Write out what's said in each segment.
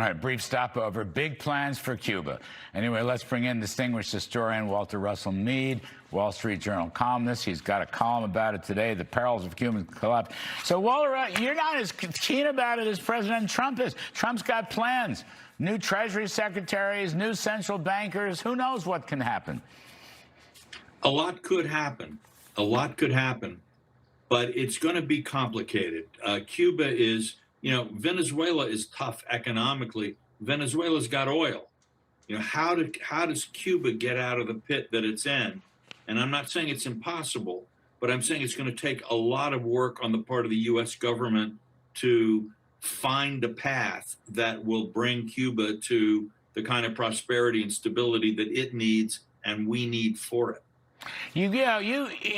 right, brief stopover. Big plans for Cuba. Anyway, let's bring in distinguished historian Walter Russell Mead, Wall Street Journal columnist. He's got a column about it today, The Perils of Cuban Collapse. So, Walter, you're not as keen about it as President Trump is. Trump's got plans. New Treasury secretaries, new central bankers. Who knows what can happen? A lot could happen. A lot could happen. But it's going to be complicated. Cuba is... Venezuela is tough economically. Venezuela's got oil. How does Cuba get out of the pit that it's in? And I'm not saying it's impossible, but I'm saying it's going to take a lot of work on the part of the U.S. government to find a path that will bring Cuba to the kind of prosperity and stability that it needs and we need for it. You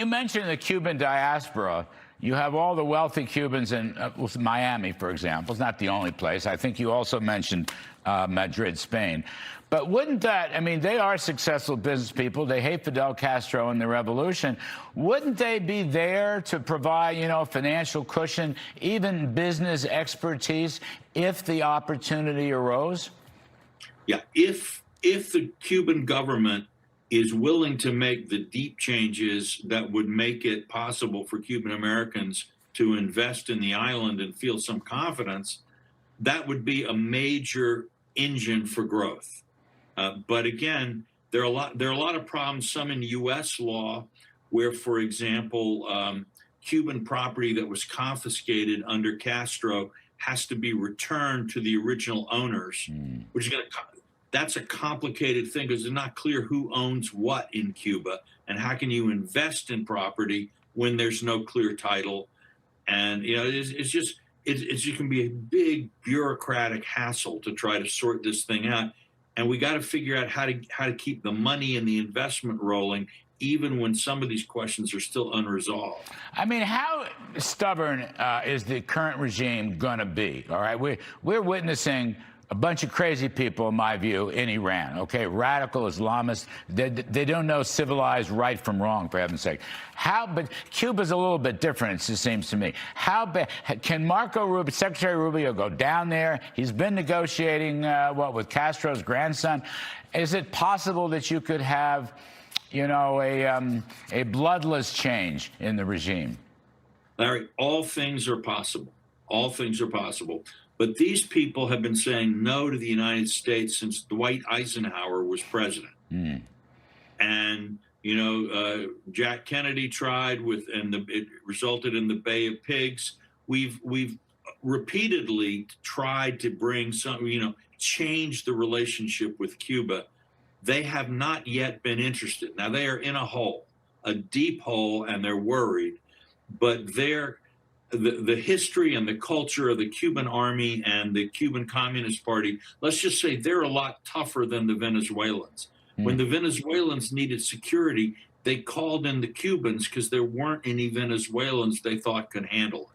mentioned the Cuban diaspora. You have all the wealthy Cubans in Miami, for example. It's not the only place. I think you also mentioned Madrid, Spain. But wouldn't that, I mean, they are successful business people. They hate Fidel Castro and the revolution. Wouldn't they be there to provide, financial cushion, even business expertise, if the opportunity arose? Yeah, if the Cuban government is willing to make the deep changes that would make it possible for Cuban Americans to invest in the island and feel some confidence, that would be a major engine for growth. But again, there are a lot of problems, some in U.S. law, where, for example, Cuban property that was confiscated under Castro has to be returned to the original owners, which is going to... That's a complicated thing because it's not clear who owns what in Cuba and how can you invest in property when there's no clear title. And, it can be a big bureaucratic hassle to try to sort this thing out. And we got to figure out how to keep the money and the investment rolling, even when some of these questions are still unresolved. I mean, how stubborn is the current regime going to be? All right, we're witnessing a bunch of crazy people, in my view, in Iran, okay? Radical Islamists. They don't know civilized right from wrong, for heaven's sake. But Cuba's a little bit different, it seems to me. How bad can Secretary Rubio go down there? He's been negotiating, with Castro's grandson. Is it possible that you could have, a bloodless change in the regime? Larry, all things are possible. All things are possible. But these people have been saying no to the United States since Dwight Eisenhower was president. And, Jack Kennedy tried it resulted in the Bay of Pigs. We've repeatedly tried to bring change the relationship with Cuba. They have not yet been interested. Now, they are in a hole, a deep hole, and they're worried. But the history and the culture of the Cuban army and the Cuban Communist Party, let's just say they're a lot tougher than the Venezuelans. When the Venezuelans needed security, they called in the Cubans because there weren't any Venezuelans they thought could handle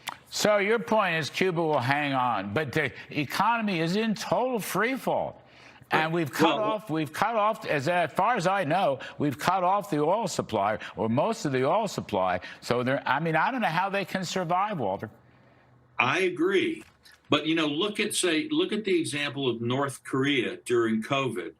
it. So your point is Cuba will hang on, but the economy is in total freefall. And we've cut off, as far as I know, we've cut off the oil supply, or most of the oil supply. So I don't know how they can survive, Walter. I agree. But, look at the example of North Korea during COVID.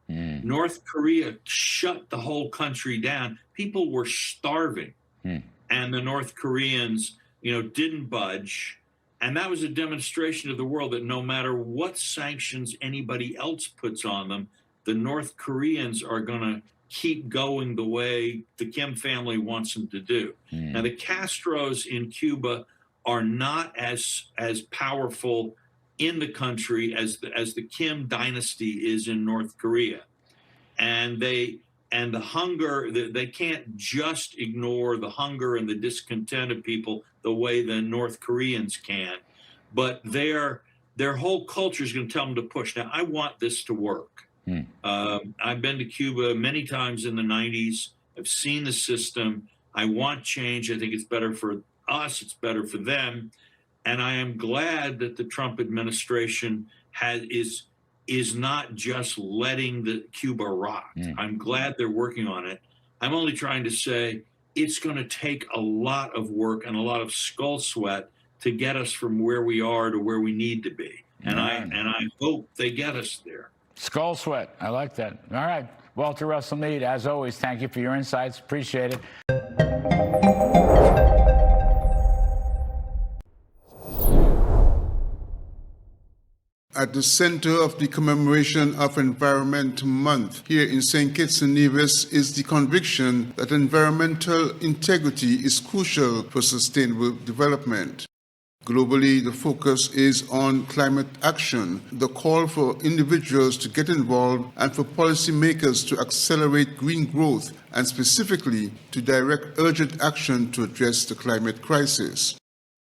North Korea shut the whole country down. People were starving. And the North Koreans, didn't budge. And that was a demonstration to the world that no matter what sanctions anybody else puts on them, the North Koreans are going to keep going the way the Kim family wants them to do. Now, the Castros in Cuba are not as powerful in the country as the Kim dynasty is in North Korea. And the hunger, they can't just ignore the hunger and the discontent of people the way the North Koreans can, but their whole culture is going to tell them to push. Now, I want this to work. I've been to Cuba many times in the 90s. I've seen the system. I want change. I think it's better for us. It's better for them. And I am glad that the Trump administration is not just letting the Cuba rot. I'm glad they're working on it. I'm only trying to say it's going to take a lot of work and a lot of skull sweat to get us from where we are to where we need to be. And I hope they get us there. Skull sweat. I like that. All right. Walter Russell Mead, as always, thank you for your insights. Appreciate it. At the center of the commemoration of Environment Month here in St. Kitts and Nevis is the conviction that environmental integrity is crucial for sustainable development. Globally, the focus is on climate action, the call for individuals to get involved and for policymakers to accelerate green growth and specifically to direct urgent action to address the climate crisis.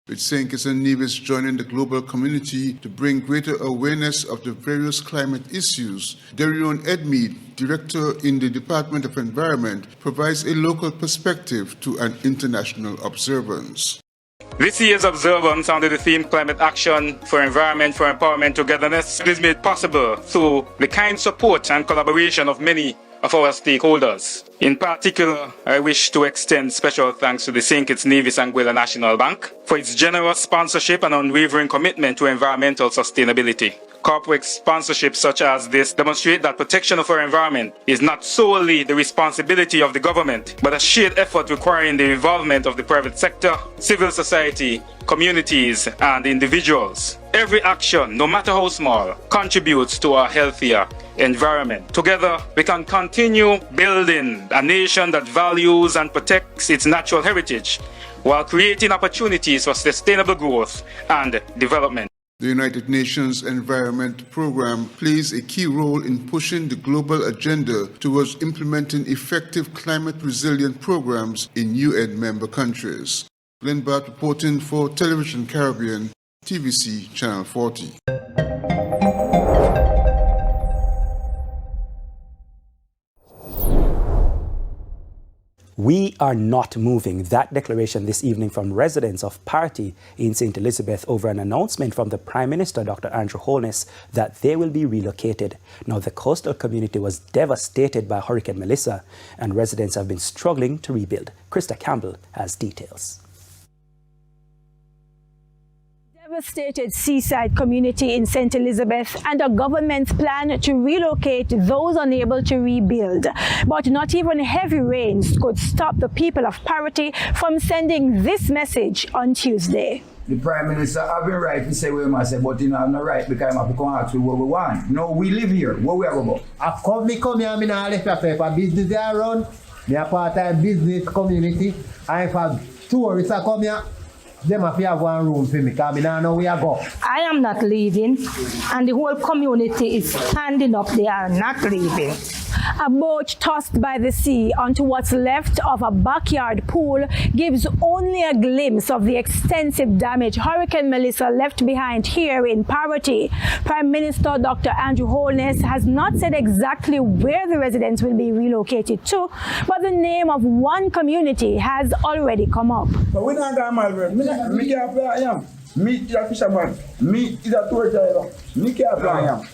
With St. Kitts and Nevis joining the global community to bring greater awareness of the various climate issues, Derion Edmead, Director in the Department of Environment, provides a local perspective to an international observance. This year's observance under the theme Climate Action for Environment, for Empowerment, Togetherness is made possible through the kind support and collaboration of many of our stakeholders. In particular, I wish to extend special thanks to the St. Kitts Nevis Anguilla National Bank for its generous sponsorship and unwavering commitment to environmental sustainability. Corporate sponsorships such as this demonstrate that protection of our environment is not solely the responsibility of the government, but a shared effort requiring the involvement of the private sector, civil society, communities, and individuals. Every action, no matter how small, contributes to a healthier environment. Together, we can continue building a nation that values and protects its natural heritage while creating opportunities for sustainable growth and development. The United Nations Environment Programme plays a key role in pushing the global agenda towards implementing effective climate-resilient programs in UN member countries. Glenn Barth reporting for Television Caribbean, TVC Channel 40. We are not moving. That declaration this evening from residents of Parottee in St. Elizabeth over an announcement from the Prime Minister, Dr. Andrew Holness, that they will be relocated. Now, the coastal community was devastated by Hurricane Melissa, and residents have been struggling to rebuild. Krista Campbell has details. Devastated seaside community in St. Elizabeth and a government's plan to relocate those unable to rebuild. But not even heavy rains could stop the people of Parottee from sending this message on Tuesday. The Prime Minister have been right to say what he must say, but he have no right because I have to come ask you what we want. No, we live here. What we have about? I come here, I left for business they run. They are part-time business community. And if a tourist come here, them have to have one room for me because I don't know where I go. I am not leaving, and the whole community is standing up. They are not leaving. A boat tossed by the sea onto what's left of a backyard pool gives only a glimpse of the extensive damage Hurricane Melissa left behind here in Parottee. Prime Minister Dr. Andrew Holness has not said exactly where the residents will be relocated to, but the name of one community has already come up. But we don't got my word. Me can't play I am. Me is a fisherman. Me is a tour driver. Me can't play I am.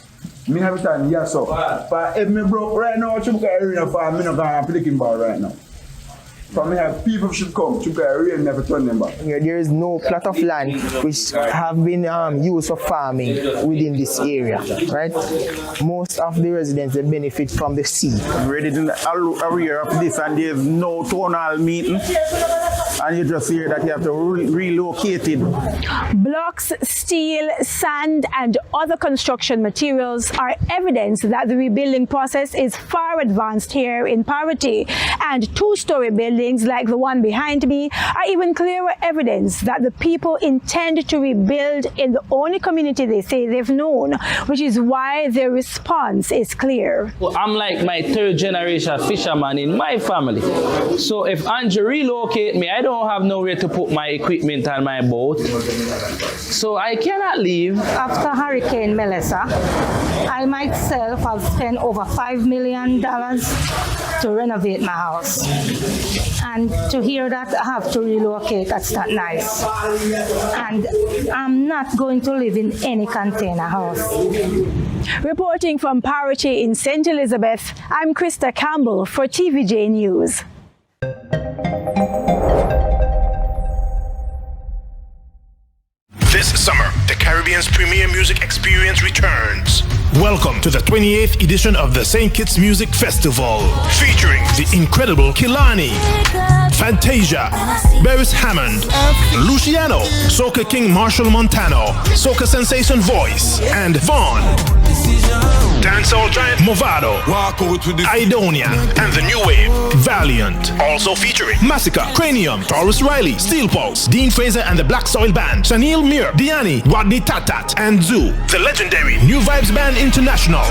Me have time, yes, so. But if me broke right now, Chuka area for me not gonna flicking ball right now. For me have people should come, Chuka area never turn them back. There is no plot of land which have been used for farming within this area, right? Most of the residents they benefit from the sea. I'm ready to area of this and there's no tonal meeting. And you just hear that you have to relocate it. Blocks, steel, sand, and other construction materials are evidence that the rebuilding process is far advanced here in Parottee. And two-story buildings like the one behind me are even clearer evidence that the people intend to rebuild in the only community they say they've known, which is why their response is clear. Well, I'm like my third generation fisherman in my family. So if Andrew relocate me, I don't have nowhere to put my equipment on my boat, so I cannot leave. After Hurricane Melissa, I myself have spent over $5 million to renovate my house. And to hear that I have to relocate, that's not nice. And I'm not going to live in any container house. Reporting from Parottee in St. Elizabeth, I'm Krista Campbell for TVJ News. This summer, the Caribbean's premier music experience returns. Welcome to the 28th edition of the St. Kitts Music Festival, featuring the incredible Kilani, Fantasia, Beres Hammond, Luciano, Soca King Marshall Montano, Soca Sensation Voice, and Vaughn. Dancehall giant Movado, Idonia, and the new wave, Valiant. Also featuring Massacre, Cranium, Taurus Riley, Steel Pulse, Dean Fraser and the Black Soil Band, Shanil Mir, Diani, Rodney Tatat, and Zoo. The legendary New Vibes Band International,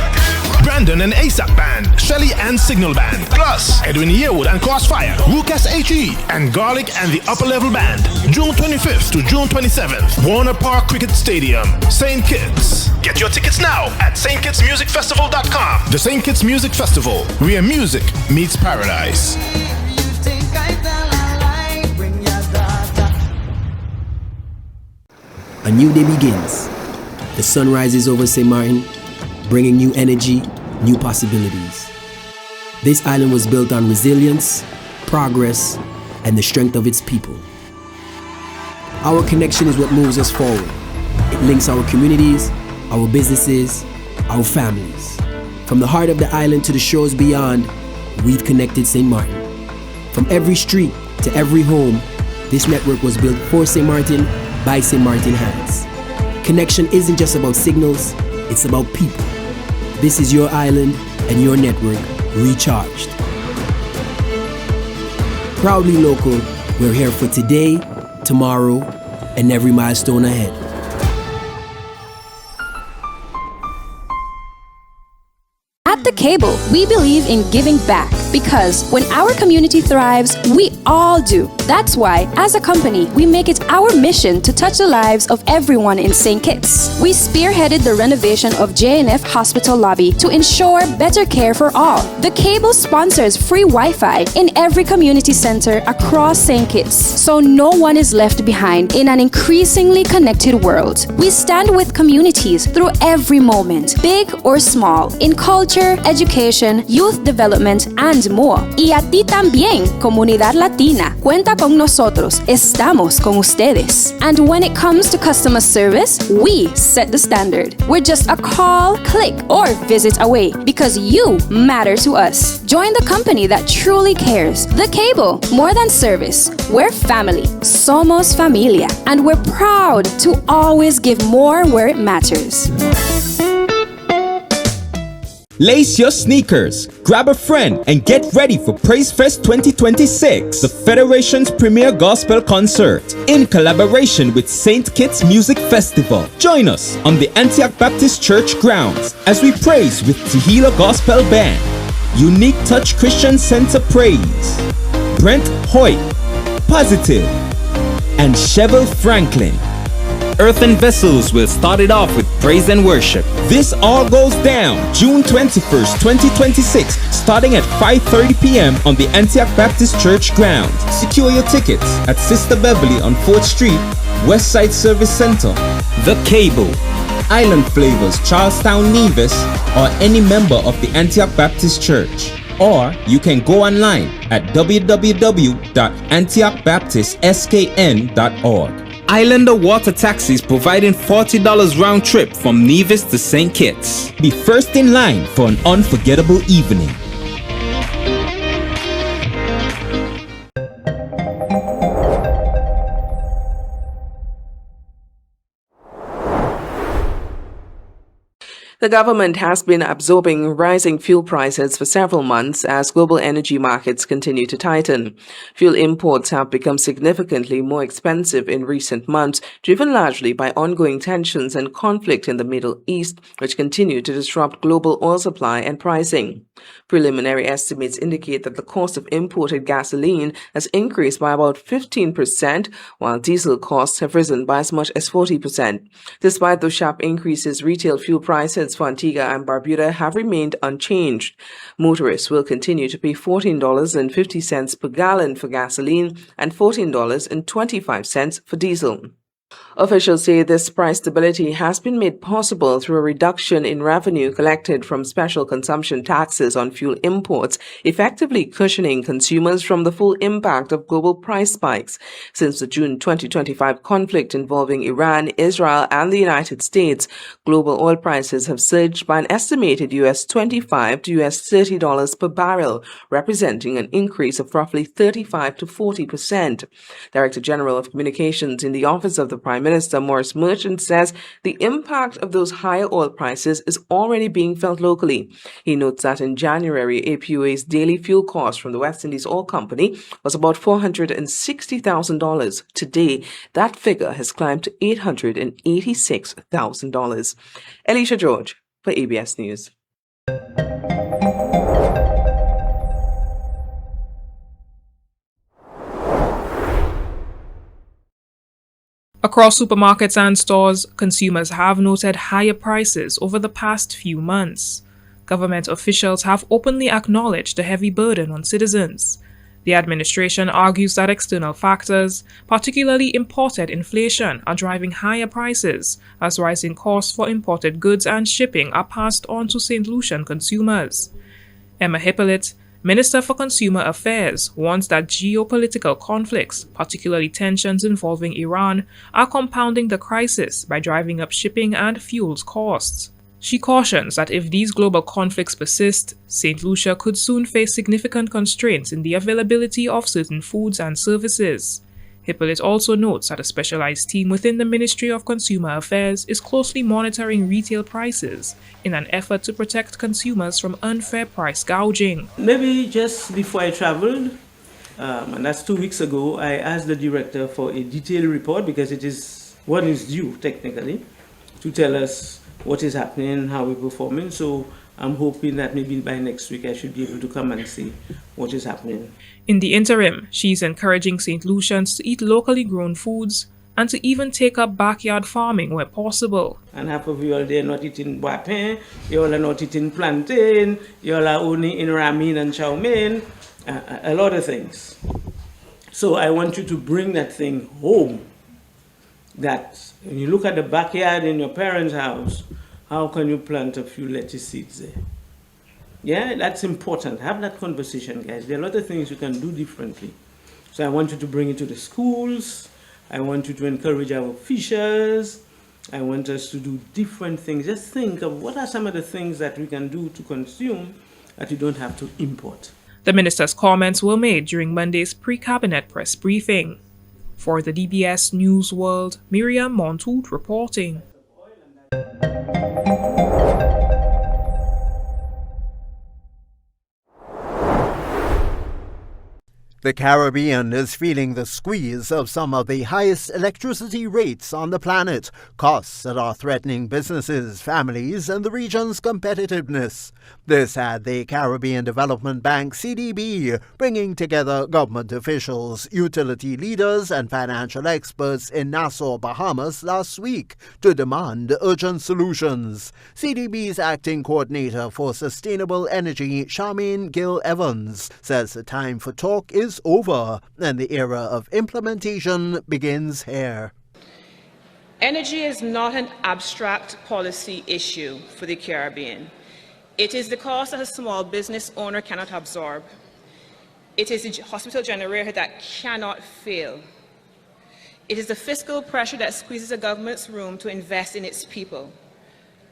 Brandon and ASAP Band, Shelly and Signal Band, plus Edwin Yearwood and Crossfire, Lucas HE, and Garlic and the Upper Level Band. June 25th to June 27th, Warner Park Cricket Stadium, St. Kitts. Get your tickets now at stkittsmusicfestival.com. The St. Kitts Music Festival, where music meets paradise. A new day begins. The sun rises over St. Martin, bringing new energy, new possibilities. This island was built on resilience, progress, and the strength of its people. Our connection is what moves us forward. It links our communities, our businesses, our families. From the heart of the island to the shores beyond, we've connected St. Martin. From every street to every home, this network was built for St. Martin by St. Martin hands. Connection isn't just about signals, it's about people. This is your island and your network recharged. Proudly local, we're here for today, tomorrow, and every milestone ahead. At The Cable, we believe in giving back because when our community thrives, we all do. That's why, as a company, we make it our mission to touch the lives of everyone in St. Kitts. We spearheaded the renovation of JNF Hospital lobby to ensure better care for all. The Cable sponsors free Wi-Fi in every community center across St. Kitts, so no one is left behind in an increasingly connected world. We stand with communities through every moment, big or small, in culture, education, youth development, and more. Y a ti también, comunidad latina. Cuenta con nosotros. Estamos con ustedes. And when it comes to customer service, we set the standard. We're just a call, click, or visit away because you matter to us. Join the company that truly cares. The Cable, more than service. We're family. Somos familia. And we're proud to always give more where it matters. Lace your sneakers, grab a friend, and get ready for Praise Fest 2026, the Federation's premier gospel concert, in collaboration with St. Kitts Music Festival. Join us on the Antioch Baptist Church grounds as we praise with Tehillah Gospel Band, Unique Touch Christian Center Praise, Brent Hoyt, Positive, and Chevel Franklin. Earthen Vessels will start it off with praise and worship. This all goes down June 21st, 2026, starting at 5:30 p.m. on the Antioch Baptist Church grounds. Secure your tickets at Sister Beverly on 4th Street, Westside Service Center. The Cable, Island Flavors, Charlestown, Nevis, or any member of the Antioch Baptist Church. Or you can go online at www.antiochbaptistskn.org. Islander Water Taxis providing $40 round trip from Nevis to St. Kitts. Be first in line for an unforgettable evening. The government has been absorbing rising fuel prices for several months as global energy markets continue to tighten. Fuel imports have become significantly more expensive in recent months, driven largely by ongoing tensions and conflict in the Middle East, which continue to disrupt global oil supply and pricing. Preliminary estimates indicate that the cost of imported gasoline has increased by about 15%, while diesel costs have risen by as much as 40%. Despite those sharp increases, retail fuel prices for Antigua and Barbuda have remained unchanged. Motorists will continue to pay $14.50 per gallon for gasoline and $14.25 for diesel. Officials say this price stability has been made possible through a reduction in revenue collected from special consumption taxes on fuel imports, effectively cushioning consumers from the full impact of global price spikes. Since the June 2025 conflict involving Iran, Israel, and the United States, global oil prices have surged by an estimated $25 to $30 per barrel, representing an increase of roughly 35 to 40%. Director General of Communications in the Office of the Prime Minister Maurice Merchant says the impact of those higher oil prices is already being felt locally. He notes that in January, APOA's daily fuel cost from the West Indies Oil Company was about $460,000. Today, that figure has climbed to $886,000. Alicia George for ABS News. Across supermarkets and stores, consumers have noted higher prices over the past few months. Government officials have openly acknowledged the heavy burden on citizens. The administration argues that external factors, particularly imported inflation, are driving higher prices, as rising costs for imported goods and shipping are passed on to St. Lucian consumers. Emma Hippolyte, Minister for Consumer Affairs, warns that geopolitical conflicts, particularly tensions involving Iran, are compounding the crisis by driving up shipping and fuels costs. She cautions that if these global conflicts persist, St. Lucia could soon face significant constraints in the availability of certain foods and services. Hippolyte also notes that a specialized team within the Ministry of Consumer Affairs is closely monitoring retail prices in an effort to protect consumers from unfair price gouging. Maybe just before I traveled, and that's 2 weeks ago, I asked the director for a detailed report because it is what is due technically to tell us what is happening, how we're performing. So I'm hoping that maybe by next week I should be able to come and see what is happening. In the interim, she's encouraging St. Lucians to eat locally grown foods and to even take up backyard farming where possible. And half of you all there not eating wapin, you all are not eating plantain, you all are only in ramen and chow mein, a lot of things. So I want you to bring that thing home. That when you look at the backyard in your parents' house, how can you plant a few lettuce seeds there? Yeah, that's important. Have that conversation, guys. There are a lot of things you can do differently. So I want you to bring it to the schools. I want you to encourage our fishers. I want us to do different things. Just think of what are some of the things that we can do to consume that you don't have to import. The minister's comments were made during Monday's pre-cabinet press briefing. For the DBS News World, Miriam Montoute reporting. The Caribbean is feeling the squeeze of some of the highest electricity rates on the planet, costs that are threatening businesses, families, and the region's competitiveness. This had the Caribbean Development Bank, CDB, bringing together government officials, utility leaders, and financial experts in Nassau, Bahamas last week to demand urgent solutions. CDB's acting coordinator for sustainable energy, Charmaine Gill Evans, says the time for talk is over and the era of implementation begins here. Energy is not an abstract policy issue for the Caribbean. It is the cost that a small business owner cannot absorb. It is the hospital generator that cannot fail. It is the fiscal pressure that squeezes a government's room to invest in its people.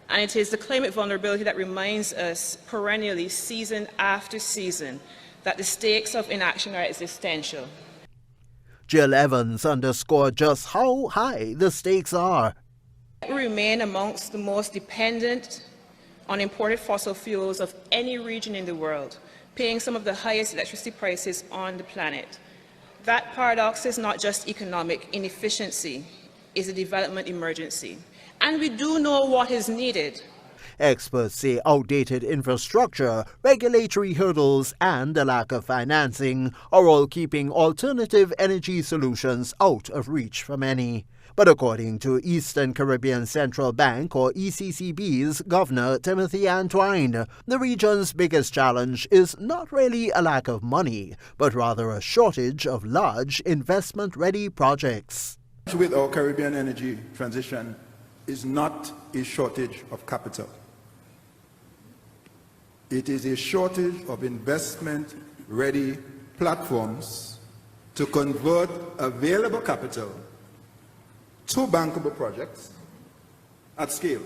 And it is the climate vulnerability that reminds us perennially, season after season, that the stakes of inaction are existential. Jill Evans underscored just how high the stakes are. We remain amongst the most dependent on imported fossil fuels of any region in the world, paying some of the highest electricity prices on the planet. That paradox is not just economic inefficiency, it's a development emergency. And we do know what is needed. Experts say outdated infrastructure, regulatory hurdles, and a lack of financing are all keeping alternative energy solutions out of reach for many. But according to Eastern Caribbean Central Bank, or ECCB's Governor Timothy Antwine, the region's biggest challenge is not really a lack of money, but rather a shortage of large investment-ready projects. With our Caribbean energy transition is not a shortage of capital. It is a shortage of investment-ready platforms to convert available capital to bankable projects at scale.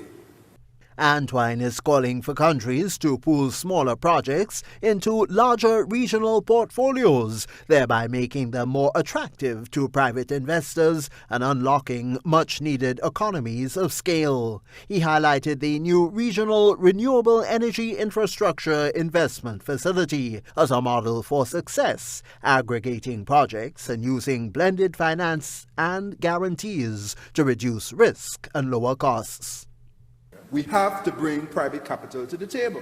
Antwine is calling for countries to pool smaller projects into larger regional portfolios, thereby making them more attractive to private investors and unlocking much-needed economies of scale. He highlighted the new Regional Renewable Energy Infrastructure Investment Facility as a model for success, aggregating projects and using blended finance and guarantees to reduce risk and lower costs. We have to bring private capital to the table.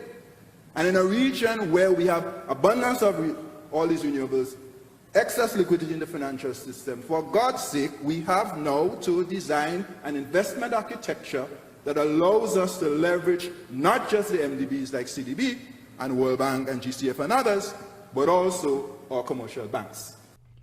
And in a region where we have abundance of all these renewables, excess liquidity in the financial system, for God's sake, we have now to design an investment architecture that allows us to leverage not just the MDBs like CDB and World Bank and GCF and others, but also our commercial banks.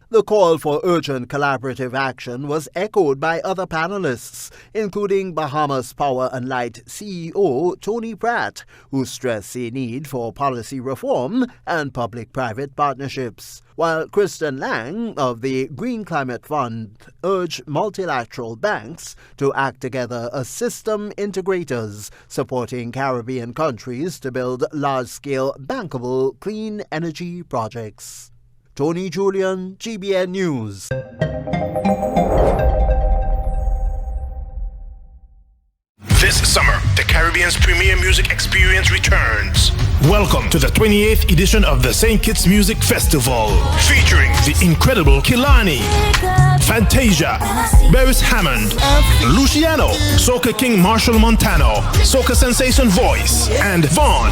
The call for urgent collaborative action was echoed by other panelists, including Bahamas Power and Light CEO Tony Pratt, who stressed the need for policy reform and public-private partnerships, while Kristen Lang of the Green Climate Fund urged multilateral banks to act together as system integrators, supporting Caribbean countries to build large-scale bankable clean energy projects. Tony Julian, GBN News. This summer, the Caribbean's premier music experience returns. Welcome to the 28th edition of the St. Kitts Music Festival, featuring the incredible Kilani, Fantasia, Beres Hammond, Luciano, Soca King Marshall Montano, Soca Sensation Voice, and Vaughn.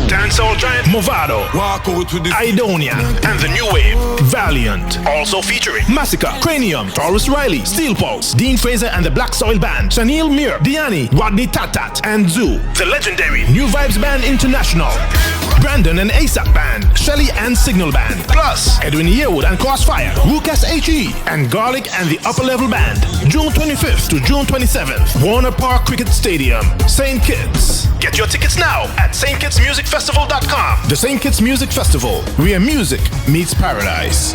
Dancehall giant Movado, Idonia, and the new wave, Valiant. Also featuring Massacre, Cranium, Taurus Riley, Steel Pulse, Dean Fraser and the Black Soil Band, Shanil Mir, Diani, Rodney Tatat, and Zoo. The legendary New Vibes Band International, Brandon and ASAP Band, Shelly and Signal Band, plus Edwin Yearwood and Crossfire, Rukas HE, and Garlic and the Upper Level Band. June 25th to June 27th, Warner Park Cricket Stadium, St. Kitts. Get your tickets now at stkittsmusicfestival.com. The St. Kitts Music Festival, where music meets paradise.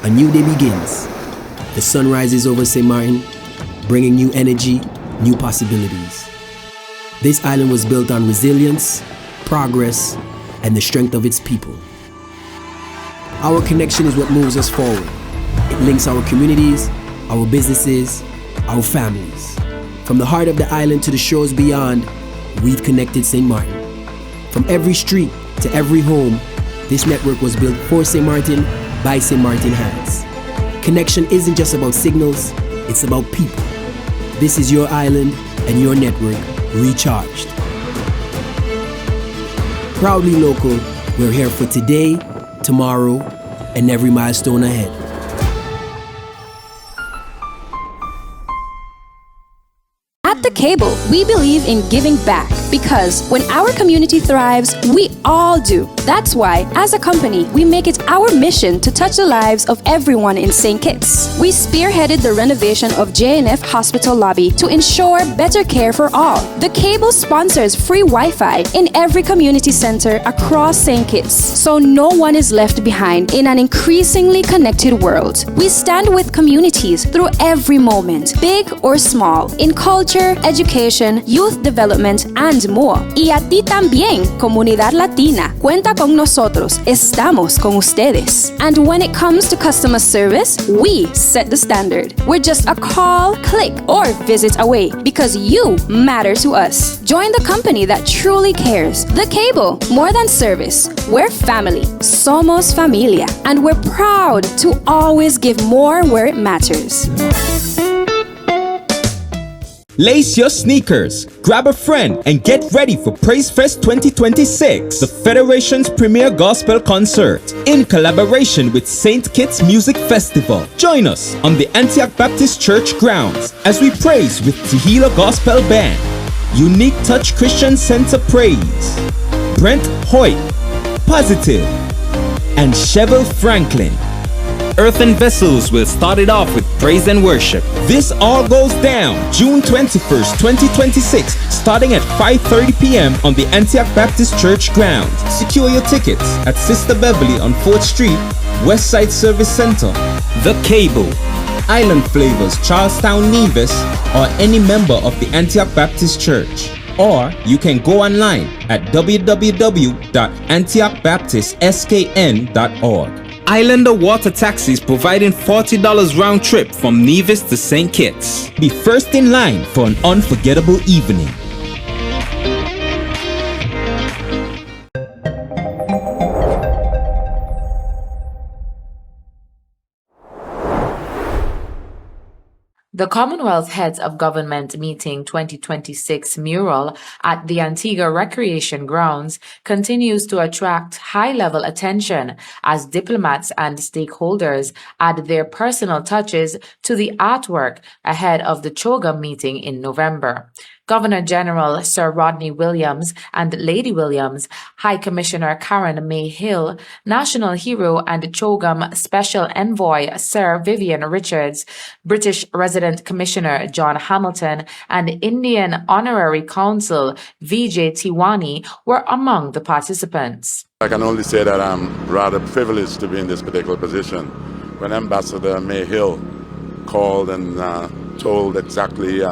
A new day begins. The sun rises over St. Martin, bringing new energy, new possibilities. This island was built on resilience, progress, and the strength of its people. Our connection is what moves us forward. It links our communities, our businesses, our families. From the heart of the island to the shores beyond, we've connected St. Martin. From every street to every home, this network was built for St. Martin by St. Martin hands. Connection isn't just about signals, it's about people. This is your island and your network recharged. Proudly local, we're here for today, tomorrow, and every milestone ahead. At The Cable, we believe in giving back because when our community thrives, we all do. That's why, as a company, we make it our mission to touch the lives of everyone in St. Kitts. We spearheaded the renovation of JNF Hospital lobby to ensure better care for all. The Cable sponsors free Wi-Fi in every community center across St. Kitts, so no one is left behind in an increasingly connected world. We stand with communities through every moment, big or small, in culture, education, youth development, and more. Y a ti también, comunidad latina. Cuenta con nosotros. Estamos con ustedes. And when it comes to customer service, we set the standard. We're just a call, click, or visit away because you matter to us. Join the company that truly cares. The Cable, more than service. We're family. Somos familia. And we're proud to always give more where it matters. Lace your sneakers, grab a friend, and get ready for Praise Fest 2026, the Federation's premier gospel concert, in collaboration with St. Kitts Music Festival. Join us on the Antioch Baptist Church grounds as we praise with Tehillah Gospel Band, Unique Touch Christian Center Praise, Brent Hoyt, Positive, and Chevel Franklin. Earthen Vessels will start it off with praise and worship. This all goes down June 21st, 2026, starting at 5:30 p.m. on the Antioch Baptist Church grounds. Secure your tickets at Sister Beverly on 4th Street, Westside Service Center, The Cable, Island Flavors, Charlestown, Nevis, or any member of the Antioch Baptist Church. Or you can go online at www.antiochbaptistskn.org. Islander Water Taxis providing $40 round trip from Nevis to St. Kitts. Be first in line for an unforgettable evening. The Commonwealth Heads of Government Meeting 2026 mural at the Antigua Recreation Grounds continues to attract high-level attention as diplomats and stakeholders add their personal touches to the artwork ahead of the CHOGM meeting in November. Governor General Sir Rodney Williams and Lady Williams, High Commissioner Karen May Hill, National Hero and CHOGM Special Envoy Sir Vivian Richards, British Resident Commissioner John Hamilton, and Indian Honorary Consul Vijay Tiwani were among the participants. I can only say that I'm rather privileged to be in this particular position. When Ambassador May Hill called and told exactly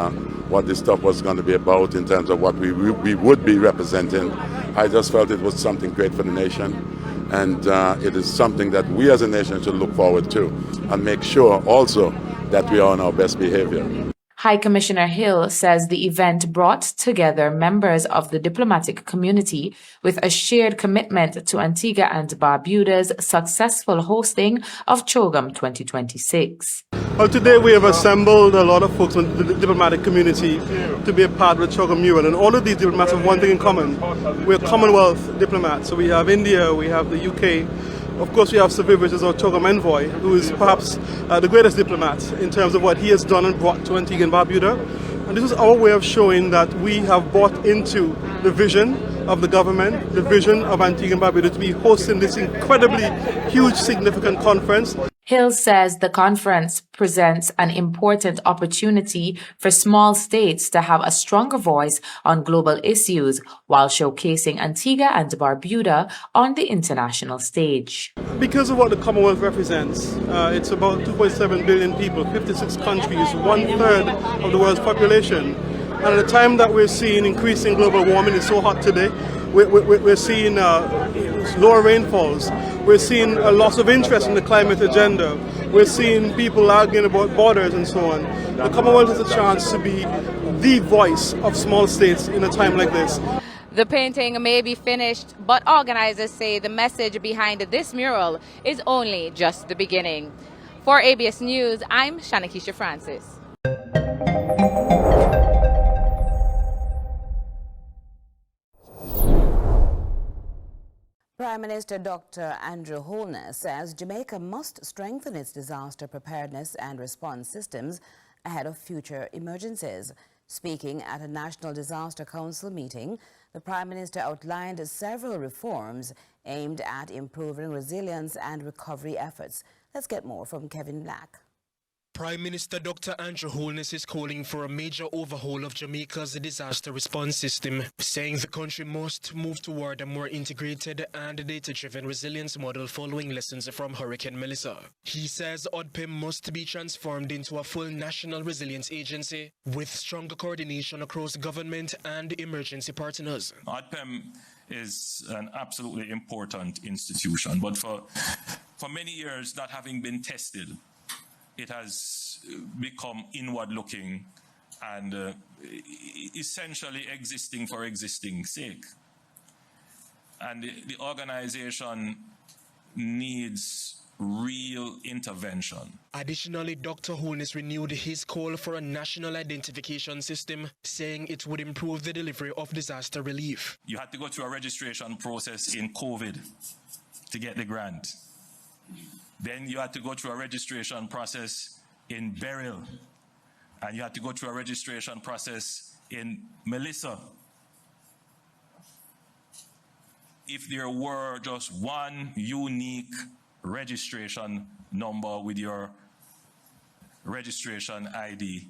what this stuff was going to be about in terms of what we would be representing, I just felt it was something great for the nation, and it is something that we as a nation should look forward to and make sure also that we are on our best behavior. High Commissioner Hill says the event brought together members of the diplomatic community with a shared commitment to Antigua and Barbuda's successful hosting of CHOGM 2026. Well, today we have assembled a lot of folks from the diplomatic community to be a part of the CHOGM mural, and all of these diplomats have one thing in common. We're Commonwealth diplomats, so we have India, we have the UK. Of course, we have Sir Viv, which is our CHOGM envoy, who is perhaps the greatest diplomat in terms of what he has done and brought to Antigua and Barbuda. And this is our way of showing that we have bought into the vision of the government, the vision of Antigua and Barbuda to be hosting this incredibly huge, significant conference. Hill says the conference presents an important opportunity for small states to have a stronger voice on global issues while showcasing Antigua and Barbuda on the international stage. Because of what the Commonwealth represents, it's about 2.7 billion people, 56 countries, 1/3 of the world's population. And at a time that we're seeing increasing global warming, it's so hot today, we're seeing lower rainfalls, we're seeing a loss of interest in the climate agenda, we're seeing people arguing about borders and so on. The Commonwealth has a chance to be the voice of small states in a time like this. The painting may be finished, but organizers say the message behind this mural is only just the beginning. For ABS News, I'm Shanakisha Francis. Prime Minister Dr. Andrew Holness says Jamaica must strengthen its disaster preparedness and response systems ahead of future emergencies. Speaking at a National Disaster Council meeting, the Prime Minister outlined several reforms aimed at improving resilience and recovery efforts. Let's get more from Kevin Black. Prime Minister Dr. Andrew Holness is calling for a major overhaul of Jamaica's disaster response system, saying the country must move toward a more integrated and data-driven resilience model following lessons from Hurricane Melissa. He says ODPIM must be transformed into a full national resilience agency with stronger coordination across government and emergency partners. ODPIM is an absolutely important institution, but for many years not having been tested, it has become inward-looking and essentially existing for existing's sake. And the organization needs real intervention. Additionally, Dr. Holness renewed his call for a national identification system, saying it would improve the delivery of disaster relief. You had to go through a registration process in COVID to get the grant. Then you had to go through a registration process in Beryl, and you had to go through a registration process in Melissa. if there were just one unique registration number with your registration ID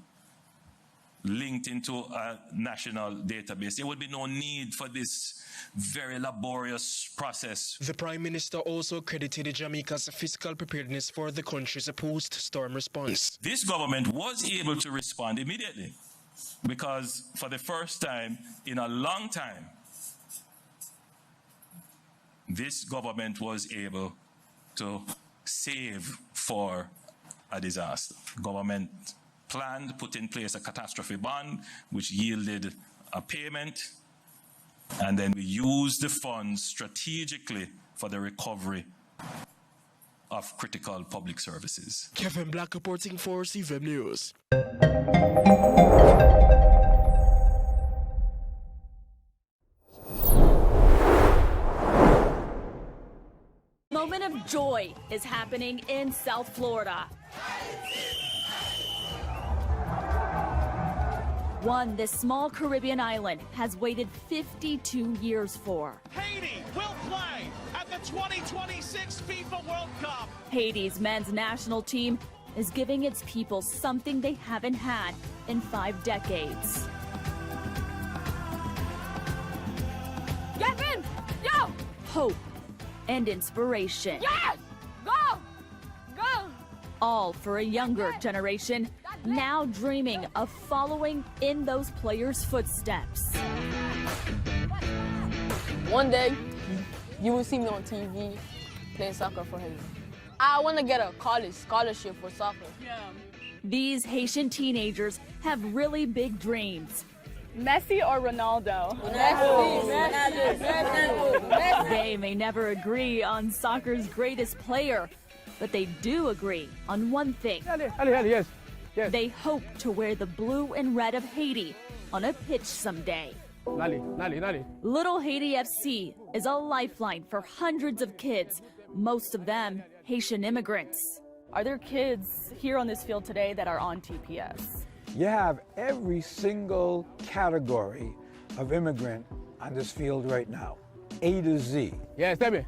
linked into a national database. There would be no need for this very laborious process. The Prime Minister also credited Jamaica's fiscal preparedness for the country's post-storm response. This government was able to respond immediately because for the first time in a long time, this government was able to save for a disaster. Government planned, put in place a catastrophe bond, which yielded a payment, and then we used the funds strategically for the recovery of critical public services. Kevin Black reporting for CVM News. Moment of joy is happening in South Florida. One this small Caribbean island has waited 52 years for. Haiti will play at the 2026 FIFA World Cup. Haiti's men's national team is giving its people something they haven't had in 5 decades. Get in! Yo! Hope and inspiration. Yes! Go! Go! All for a younger generation now dreaming of following in those players' footsteps. One day, you will see me on TV playing soccer for Haiti. I want to get a college scholarship for soccer. Yeah. These Haitian teenagers have really big dreams. Messi or Ronaldo? Messi. They may never agree on soccer's greatest player, but they do agree on one thing. Yes. They hope to wear the blue and red of Haiti on a pitch someday. Nali. Little Haiti FC is a lifeline for hundreds of kids, most of them Haitian immigrants. Are there kids here on this field today that are on TPS? You have every single category of immigrant on this field right now, A to Z. Yes, Debbie.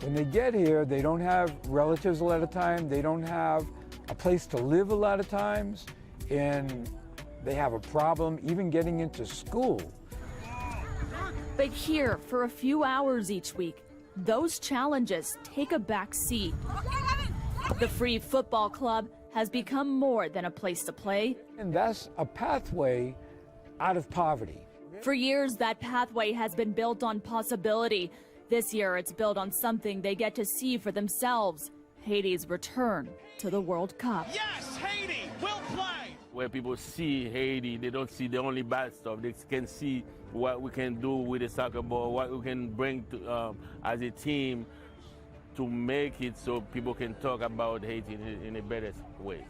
When they get here, they don't have relatives a lot of time. They don't have a place to live a lot of times, and they have a problem even getting into school. But here, for a few hours each week, those challenges take a back seat. The Free Football Club has become more than a place to play. And that's a pathway out of poverty. For years, that pathway has been built on possibility. This year, it's built on something they get to see for themselves: Haiti's return to the World Cup. Yes, Haiti will play. Where people see Haiti, they don't see the only bad stuff. They can see what we can do with the soccer ball, what we can bring to, as a team to make it so people can talk about Haiti in a better way.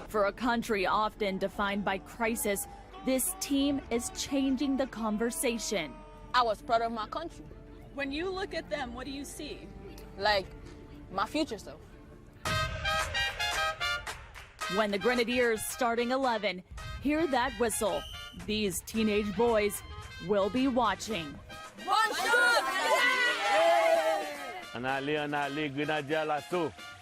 For a country often defined by crisis, this team is changing the conversation. I was proud of my country. When you look at them, what do you see? Like my future self. When the Grenadiers starting 11 hear that whistle, these teenage boys will be watching.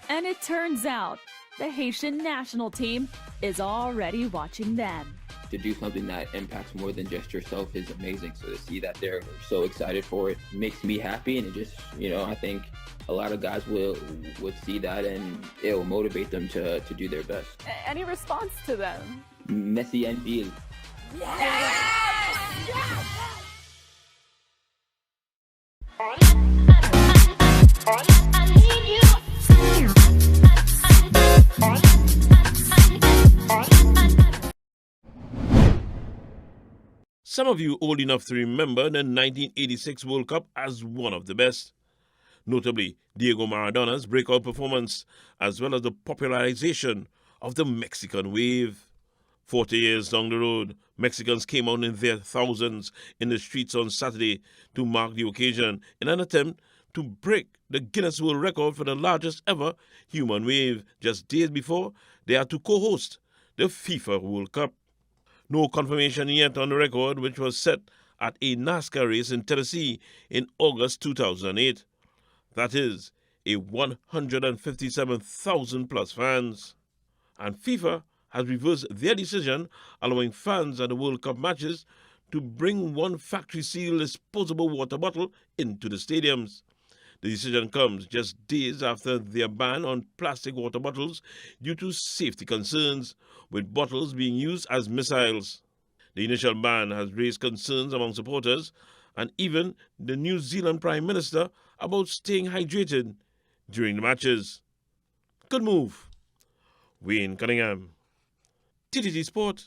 And it turns out the Haitian national team is already watching them. To do something that impacts more than just yourself is amazing. So to see that they're so excited for it makes me happy, and it just, I think a lot of guys would see that and it will motivate them to do their best. Any response to them? Messi and Bill. Some of you old enough to remember the 1986 World Cup as one of the best. Notably, Diego Maradona's breakout performance, as well as the popularization of the Mexican wave. 40 years down the road, Mexicans came out in their thousands in the streets on Saturday to mark the occasion in an attempt to break the Guinness World Record for the largest ever human wave just days before they had to co-host the FIFA World Cup. No confirmation yet on the record, which was set at a NASCAR race in Tennessee in August 2008. That is, a 157,000 plus fans. And FIFA has reversed their decision, allowing fans at the World Cup matches to bring one factory-sealed disposable water bottle into the stadiums. The decision comes just days after their ban on plastic water bottles due to safety concerns, with bottles being used as missiles. The initial ban has raised concerns among supporters and even the New Zealand Prime Minister about staying hydrated during the matches. Good move. Wayne Cunningham, TTT Sport.